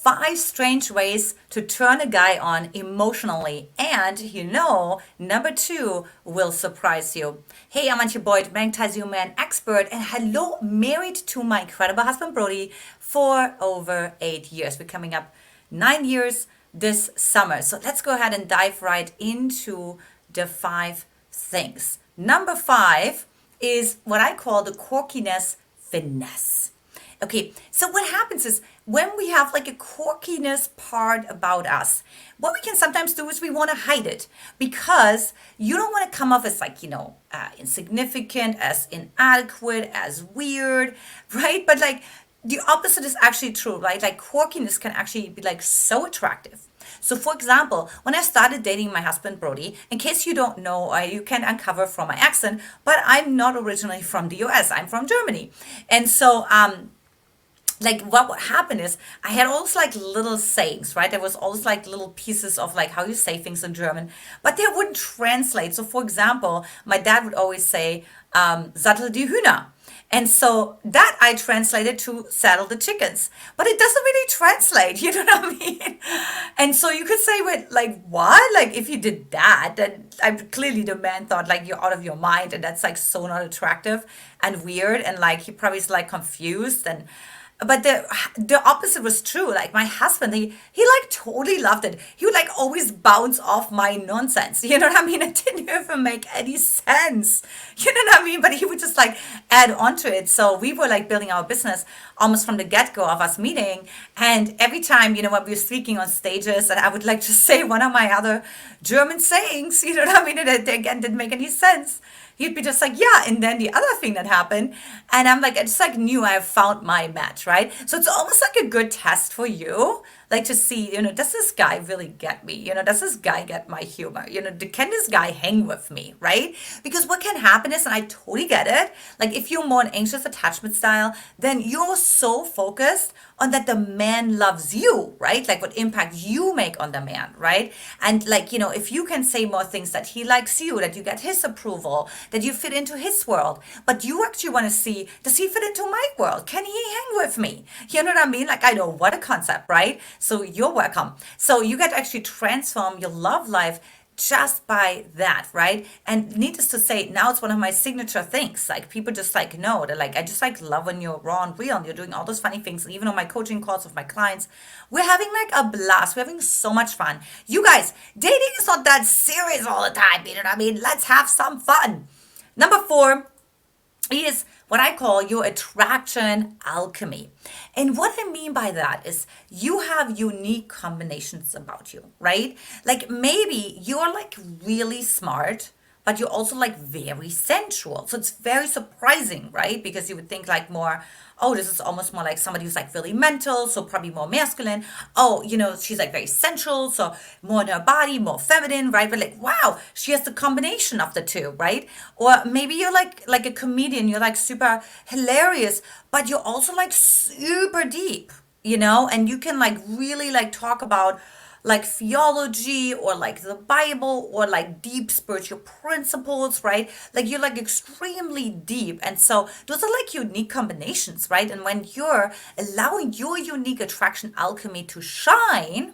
5 strange ways to turn a guy on emotionally. And number 2 will surprise you. Hey, I'm Antia Boyd, Magnetize Your Man expert, and hello, married to my incredible husband Brody for over 8 years. We're coming up 9 years this summer. So let's go ahead and dive right into the 5 things. Number 5 is what I call the Corkiness Finesse. Okay, so what happens is when we have like a quirkiness part about us, what we can sometimes do is we want to hide it because you don't want to come off as like, insignificant, as inadequate, as weird, right? But like the opposite is actually true, right? Like quirkiness can actually be like so attractive. So, for example, when I started dating my husband Brody, in case you don't know, you can uncover from my accent, but I'm not originally from the US. I'm from Germany, and so like what would happen is I had all these like little sayings, right? There was always like little pieces of like how you say things in German, but they wouldn't translate. So for example, my dad would always say, sattel die Hühner. And so that I translated to saddle the chickens, but it doesn't really translate, you know what I mean? And so you could say, with like, what? Like, if you did that, then clearly the man thought like you're out of your mind, and that's like so not attractive and weird, and like he probably is like confused. And but the opposite was true. Like my husband, he like totally loved it. He would like always bounce off my nonsense. You know what I mean? It didn't even make any sense. You know what I mean? But he would just like add on to it. So we were like building our business almost from the get-go of us meeting. And every time, when we were speaking on stages, and I would like to say one of my other German sayings, you know what I mean? And it again didn't make any sense. He'd be just like, yeah. And then the other thing that happened, and I'm like, I just like knew I have found my match, right? So it's almost like a good test for you, like to see, does this guy really get me? Does this guy get my humor? Can this guy hang with me, right? Because what can happen is, and I totally get it, like if you're more an anxious attachment style, then you're so focused on that the man loves you, right? Like what impact you make on the man, right? And like, if you can say more things that he likes you, that you get his approval, that you fit into his world, but you actually want to see, does he fit into my world? Can he hang with me? You know what I mean? Like, I know, what a concept, right? So you're welcome. So you get to actually transform your love life just by that, right? And needless to say, now it's one of my signature things. Like people just like know, they're like, I just like love when you're raw and real and you're doing all those funny things. And even on my coaching calls with my clients, we're having like a blast. We're having so much fun. You guys, dating is not that serious all the time. You know what I mean? Let's have some fun. Number 4 is what I call your attraction alchemy. And what I mean by that is you have unique combinations about you, right? Like maybe you're like really smart, but you're also like very sensual. So it's very surprising, right? Because you would think like more, oh, this is almost more like somebody who's like really mental, so probably more masculine. Oh, she's like very sensual, so more in her body, more feminine, right? But like, wow, she has the combination of the two, right? Or maybe you're like a comedian, you're like super hilarious, but you're also like super deep, and you can like really like talk about like theology or like the Bible or like deep spiritual principles, right? Like you're like extremely deep. And so those are like unique combinations, right? And when you're allowing your unique attraction alchemy to shine,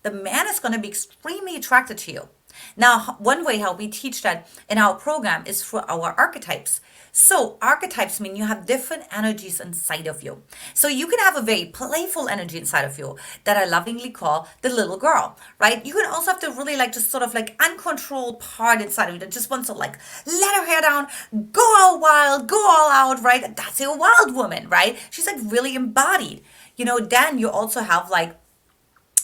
the man is going to be extremely attracted to you. Now, one way how we teach that in our program is for our archetypes. So archetypes mean you have different energies inside of you. So you can have a very playful energy inside of you that I lovingly call the little girl, right? You can also have the really like just sort of like uncontrolled part inside of you that just wants to like let her hair down, go all wild, go all out, right? That's a wild woman, right? She's like really embodied. Then you also have like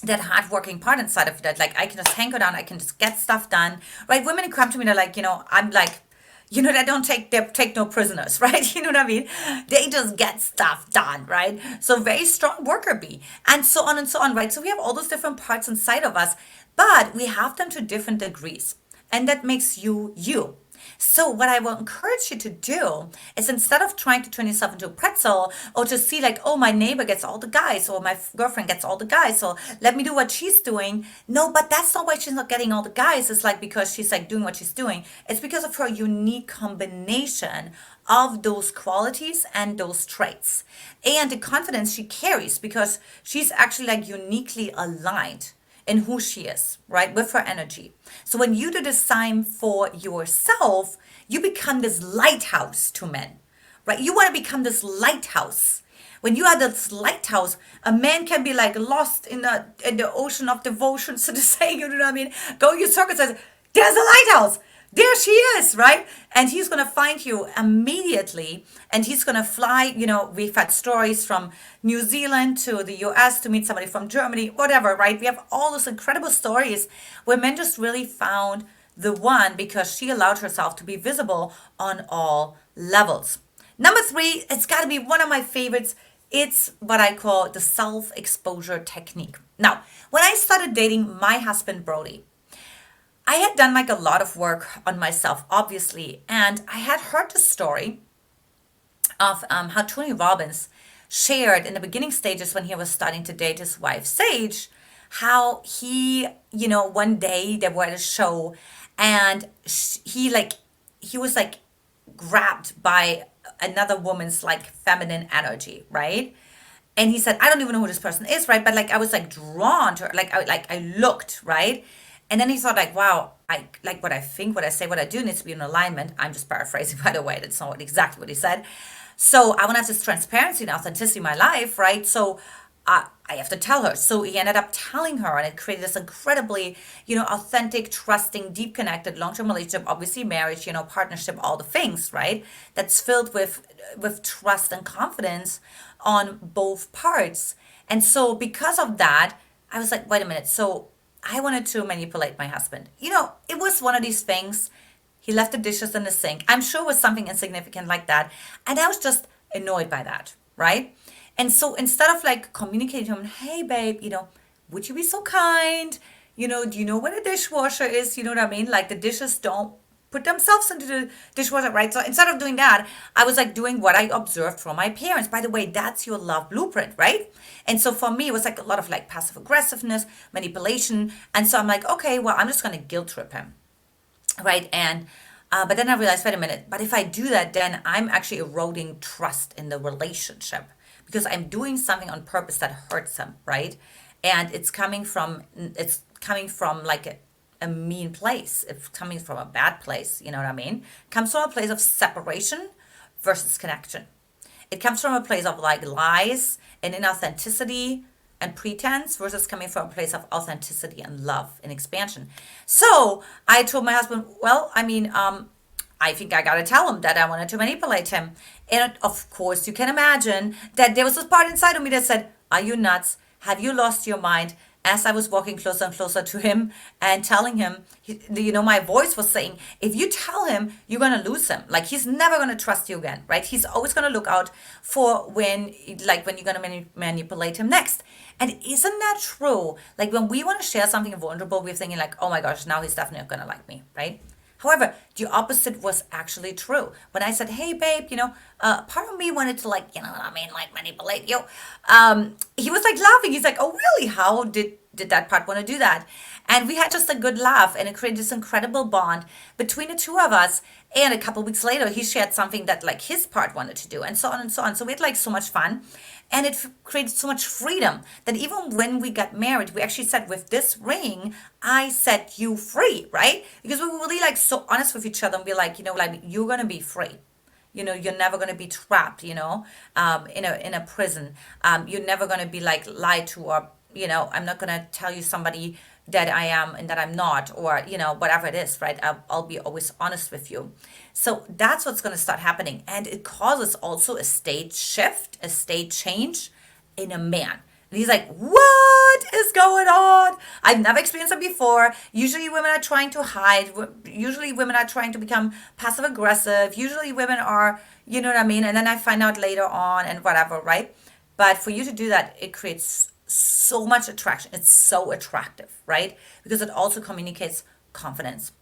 that hardworking part inside of you that like I can just hanker down, I can just get stuff done, right? Women who come to me, they're like, I'm like, they don't take no prisoners, right? You know what I mean? They just get stuff done, right? So very strong worker bee, and so on and so on, right? So we have all those different parts inside of us, but we have them to different degrees, and that makes you you. So what I will encourage you to do is instead of trying to turn yourself into a pretzel or to see like, oh, my neighbor gets all the guys or my girlfriend gets all the guys, so let me do what she's doing. No, but that's not why she's not getting all the guys. It's like because she's like doing what she's doing. It's because of her unique combination of those qualities and those traits and the confidence she carries, because she's actually like uniquely aligned in who she is, right? With her energy. So when you do the same for yourself, you become this lighthouse to men, right? You want to become this lighthouse. When you are this lighthouse, a man can be like lost in the ocean of devotion, so to say, you know what I mean? Go your circle, says, there's a lighthouse. There she is, right? And he's gonna find you immediately, and he's gonna fly. We've had stories from New Zealand to the US to meet somebody from Germany, whatever, right? We have all those incredible stories where men just really found the one because she allowed herself to be visible on all levels. Number three, it's got to be one of my favorites. It's what I call the self exposure technique. Now, when I started dating my husband, Brody, I had done like a lot of work on myself, obviously, and I had heard the story of how Tony Robbins shared in the beginning stages when he was starting to date his wife, Sage, how he, one day they were at a show and he was like grabbed by another woman's like feminine energy, right? And he said, I don't even know who this person is, right? But like I was like drawn to her, I looked, right? And then he thought like, wow, I like what I think, what I say, what I do needs to be in alignment. I'm just paraphrasing, by the way. That's not exactly what he said. So I want to have this transparency and authenticity in my life, right? So I have to tell her. So he ended up telling her, and it created this incredibly, authentic, trusting, deep connected, long-term relationship, obviously marriage, partnership, all the things, right? That's filled with trust and confidence on both parts. And so because of that, I was like, wait a minute. So I wanted to manipulate my husband. It was one of these things. He left the dishes in the sink. I'm sure it was something insignificant like that. And I was just annoyed by that, right? And so instead of like communicating to him, hey babe, would you be so kind? Do you know where the dishwasher is? You know what I mean? Like the dishes don't put themselves into the dishwasher, right? So instead of doing that, I was like doing what I observed from my parents. By the way, that's your love blueprint, right? And so for me, it was like a lot of like passive aggressiveness, manipulation. And so I'm like, okay, well, I'm just going to guilt trip him, right? And but then I realized, wait a minute, but if I do that, then I'm actually eroding trust in the relationship because I'm doing something on purpose that hurts him, right? And it's coming from like a mean place. It's coming from a bad place, you know what I mean? It comes from a place of separation versus connection. It comes from a place of like lies and inauthenticity and pretense versus coming from a place of authenticity and love and expansion. So I told my husband, well, I think I gotta tell him that I wanted to manipulate him. And of course, you can imagine that there was this part inside of me that said, are you nuts? Have you lost your mind? As I was walking closer and closer to him and telling him, my voice was saying, if you tell him, you're going to lose him. Like, he's never going to trust you again, right? He's always going to look out for when you're going to manipulate him next. And isn't that true? Like, when we want to share something vulnerable, we're thinking like, oh my gosh, now he's definitely going to like me, right? However, the opposite was actually true. When I said, hey, babe, part of me wanted to like manipulate you. He was like laughing. He's like, oh, really? How did that part want to do that? And we had just a good laugh, and it created this incredible bond between the two of us. And a couple of weeks later, he shared something that like his part wanted to do, and so on and so on. So we had like so much fun. And it created so much freedom that even when we got married, we actually said, with this ring, I set you free, right? Because we were really like so honest with each other and be like, you're going to be free. You're never going to be trapped, in a prison. You're never going to be like lied to, or, I'm not going to tell you somebody that I am and that I'm not, or, whatever it is, right? I'll be always honest with you. So that's what's going to start happening. And it causes also a state shift, a state change in a man. And he's like, what is going on? I've never experienced it before. Usually women are trying to hide. Usually women are trying to become passive aggressive. Usually women are, you know what I mean? And then I find out later on and whatever, right? But for you to do that, it creates so much attraction. It's so attractive, right? Because it also communicates confidence.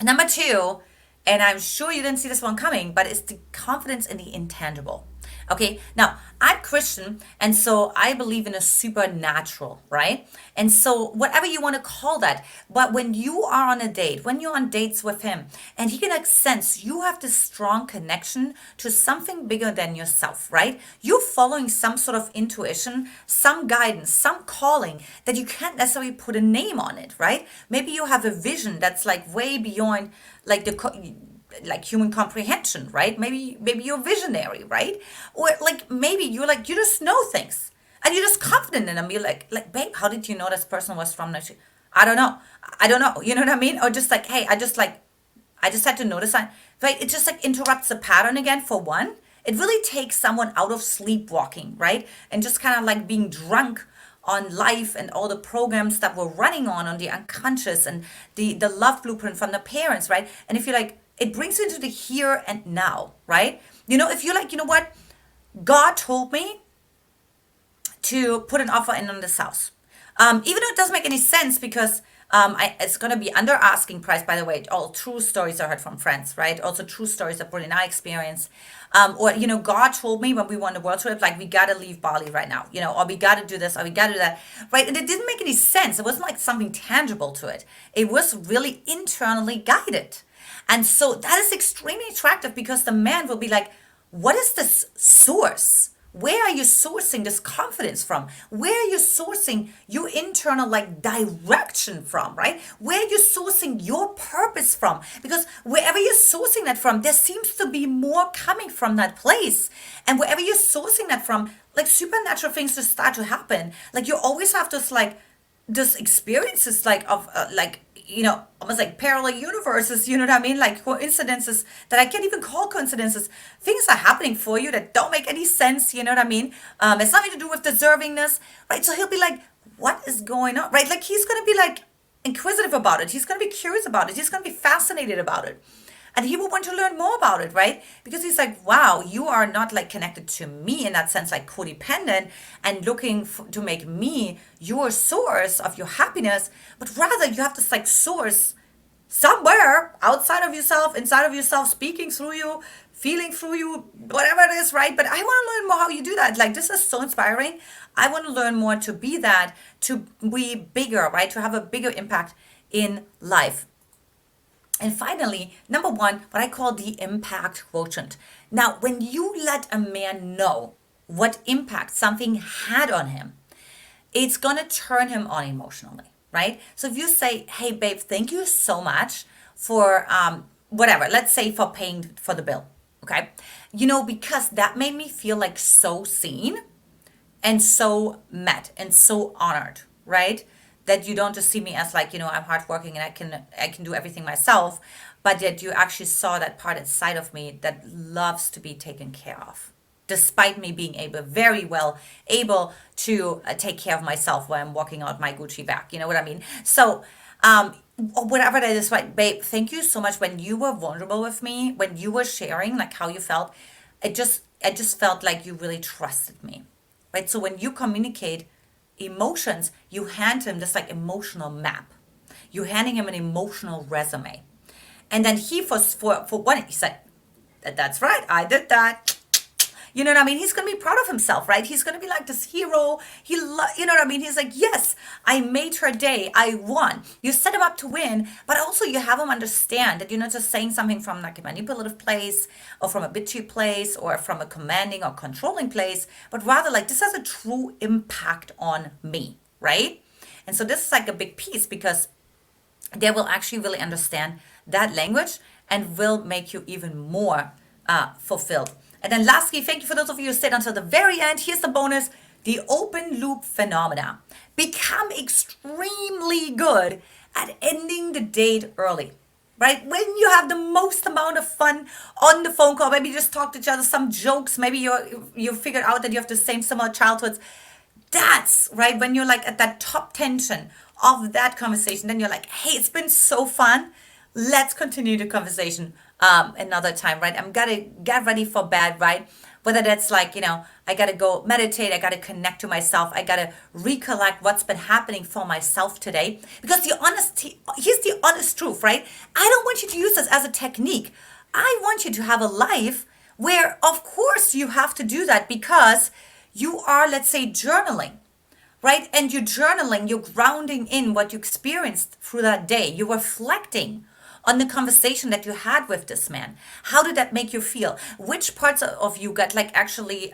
Number two, and I'm sure you didn't see this one coming, but it's the confidence in the intangible. Okay, now I'm Christian, and so I believe in a supernatural, right? And so, whatever you want to call that, but when you are on a date, when you're on dates with him, and he can like sense you have this strong connection to something bigger than yourself, right? You're following some sort of intuition, some guidance, some calling that you can't necessarily put a name on it, right? Maybe you have a vision that's like way beyond like like human comprehension, right? Maybe you're visionary, right? Or like maybe you're like you just know things and you're just confident in them. You're like babe, how did you know this person was from Nigeria? I don't know. I don't know. You know what I mean? Or just like, hey, I just had to notice that, right? It just like interrupts the pattern again for one. It really takes someone out of sleepwalking, right? And just kind of like being drunk on life and all the programs that we're running on the unconscious and the love blueprint from the parents, right? And if you're like, it brings you into the here and now, right? If you're like, you know what? God told me to put an offer in on this house. Even though it doesn't make any sense because it's going to be under asking price, by the way. All true stories I heard from friends, right? Also true stories that Brody and I experienced. God told me when we won the world trip, like, we got to leave Bali right now, or we got to do this, or we got to do that, right? And it didn't make any sense. It wasn't like something tangible to it. It was really internally guided. And so that is extremely attractive because the man will be like, what is this source? Where are you sourcing this confidence from? Where are you sourcing your internal like direction from, right? Where are you sourcing your purpose from? Because wherever you're sourcing that from, there seems to be more coming from that place. And wherever you're sourcing that from, like supernatural things just start to happen. Like you always have this experiences like of almost like parallel universes, you know what I mean? Like coincidences that I can't even call coincidences. Things are happening for you that don't make any sense, you know what I mean? It's nothing to do with deservingness, right? So he'll be like, what is going on, right? Like he's going to be like inquisitive about it. He's going to be curious about it. He's going to be fascinated about it. And he will want to learn more about it, right? Because he's like, wow, you are not like connected to me in that sense, like codependent and looking to make me your source of your happiness, but rather you have this like source somewhere outside of yourself, inside of yourself, speaking through you, feeling through you, whatever it is, right? But I want to learn more how you do that. Like, this is so inspiring. I want to learn more to be that, to be bigger, right? To have a bigger impact in life. And finally, number one, what I call the impact quotient. Now, when you let a man know what impact something had on him, it's going to turn him on emotionally, right? So if you say, hey, babe, thank you so much for whatever, let's say for paying for the bill, okay? Because that made me feel like so seen and so met and so honored, right? That you don't just see me as like, I'm hardworking and I can do everything myself, but that you actually saw that part inside of me that loves to be taken care of, despite me being very well able to take care of myself when I'm walking out my Gucci bag. You know what I mean? So, whatever that is, right, babe, thank you so much. When you were vulnerable with me, when you were sharing like how you felt, I just felt like you really trusted me, right? So when you communicate emotions, you hand him this like emotional map. You're handing him an emotional resume. And then he, for one, he said, that's right, I did that. You know what I mean? He's going to be proud of himself, right? He's going to be like this hero. You know what I mean? He's like, yes, I made her day. I won. You set him up to win, but also you have him understand that you're not just saying something from like a manipulative place or from a bitchy place or from a commanding or controlling place, but rather like this has a true impact on me, right? And so this is like a big piece because they will actually really understand that language and will make you even more fulfilled. And then lastly, thank you for those of you who stayed until the very end. Here's the bonus, the open loop phenomena. Become extremely good at ending the date early, right? When you have the most amount of fun on the phone call, maybe you just talk to each other, some jokes, maybe you figured out that you have the same similar childhoods. That's right, when you're like at that top tension of that conversation, then you're like, hey, it's been so fun. Let's continue the conversation another time, right? I'm gotta get ready for bed, right? Whether that's like, I gotta go meditate, I gotta connect to myself, I gotta recollect what's been happening for myself today. Because here's the honest truth, right? I don't want you to use this as a technique. I want you to have a life where of course you have to do that because you are, let's say, journaling, right? And you're journaling, you're grounding in what you experienced through that day. You're reflecting on the conversation that you had with this man. How did that make you feel? Which parts of you got like actually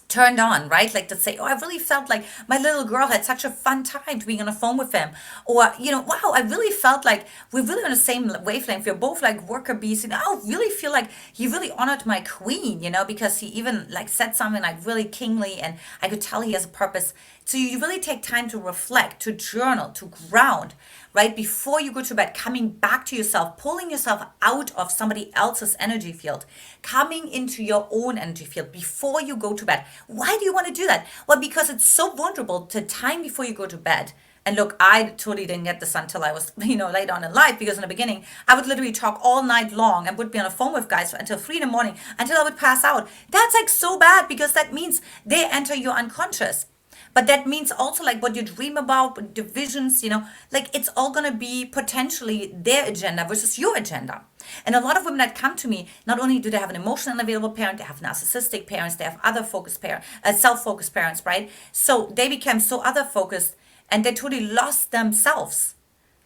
turned on, right? Like to say, oh, I really felt like my little girl had such a fun time being on the phone with him. Or, wow, I really felt like we're really on the same wavelength. We're both like worker bees. I really feel like he really honored my queen, because he even like said something like really kingly and I could tell he has a purpose. So you really take time to reflect, to journal, to ground, right? Before you go to bed, coming back to yourself, pulling yourself out of somebody else's energy field, coming into your own energy field before you go to bed. Why do you want to do that? Well, because it's so vulnerable to time before you go to bed. And look, I totally didn't get this until I was, later on in life, because in the beginning, I would literally talk all night long and would be on the phone with guys until 3 in the morning, until I would pass out. That's like so bad because that means they enter your unconscious. But that means also like what you dream about, the visions, like it's all going to be potentially their agenda versus your agenda. And a lot of women that come to me, not only do they have an emotionally unavailable parent, they have narcissistic parents, they have other focused parents, self-focused parents, right? So they became so other focused and they totally lost themselves.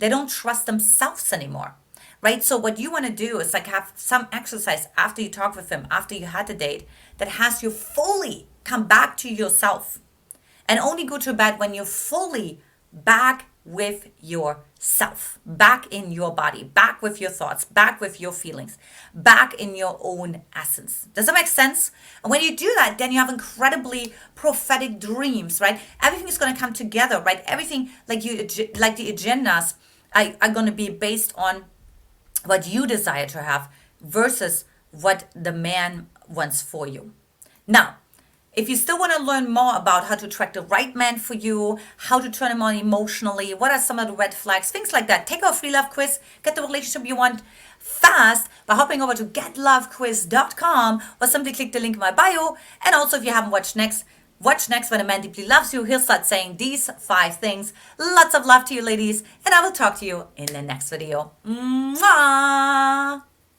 They don't trust themselves anymore, right? So what you want to do is like have some exercise after you talk with them, after you had the date, that has you fully come back to yourself. And only go to bed when you're fully back with yourself, back in your body, back with your thoughts, back with your feelings, back in your own essence. Does that make sense? And when you do that, then you have incredibly prophetic dreams, right? Everything is going to come together, right? Everything like the agendas are going to be based on what you desire to have versus what the man wants for you. Now, if you still want to learn more about how to attract the right man for you, how to turn him on emotionally, what are some of the red flags, things like that, take our free love quiz, get the relationship you want fast by hopping over to getlovequiz.com or simply click the link in my bio. And also, if you haven't watch next when a man deeply loves you. He'll start saying these 5 things. Lots of love to you, ladies, and I will talk to you in the next video. Mwah!